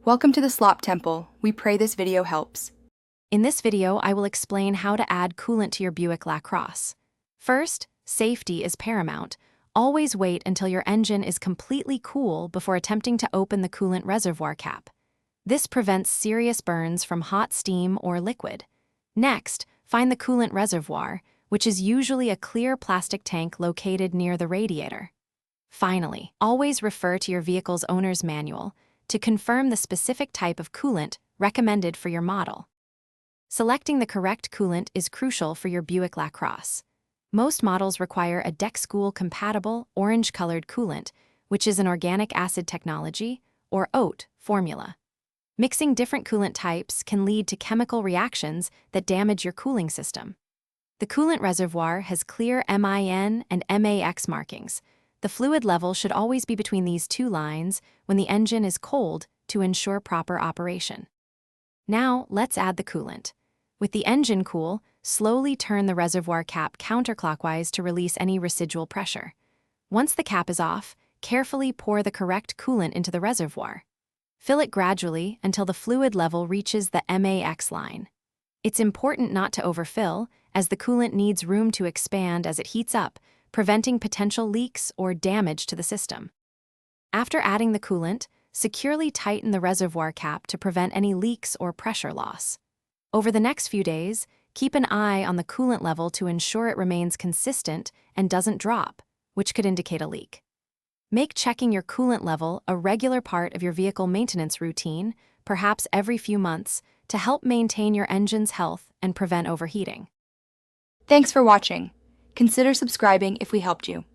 Welcome to the Slop Temple. We pray this video helps. In this video, I will explain how to add coolant to your Buick Lacrosse. First, safety is paramount. Always wait until your engine is completely cool before attempting to open the coolant reservoir cap. This prevents serious burns from hot steam or liquid. Next, find the coolant reservoir, which is usually a clear plastic tank located near the radiator. Finally, always refer to your vehicle's owner's manual to confirm the specific type of coolant recommended for your model. Selecting the correct coolant is crucial for your Buick Lacrosse. Most models require a deck school-compatible orange-colored coolant, which is an organic acid technology, or OAT, formula. Mixing different coolant types can lead to chemical reactions that damage your cooling system. The coolant reservoir has clear MIN and MAX markings. The fluid level should always be between these two lines when the engine is cold to ensure proper operation. Now, let's add the coolant. With the engine cool, slowly turn the reservoir cap counterclockwise to release any residual pressure. Once the cap is off, carefully pour the correct coolant into the reservoir. Fill it gradually until the fluid level reaches the MAX line. It's important not to overfill, as the coolant needs room to expand as it heats up, preventing potential leaks or damage to the system. After adding the coolant, securely tighten the reservoir cap to prevent any leaks or pressure loss. Over the next few days, keep an eye on the coolant level to ensure it remains consistent and doesn't drop, which could indicate a leak. Make checking your coolant level a regular part of your vehicle maintenance routine, perhaps every few months, to help maintain your engine's health and prevent overheating. Thanks for watching. Consider subscribing if we helped you.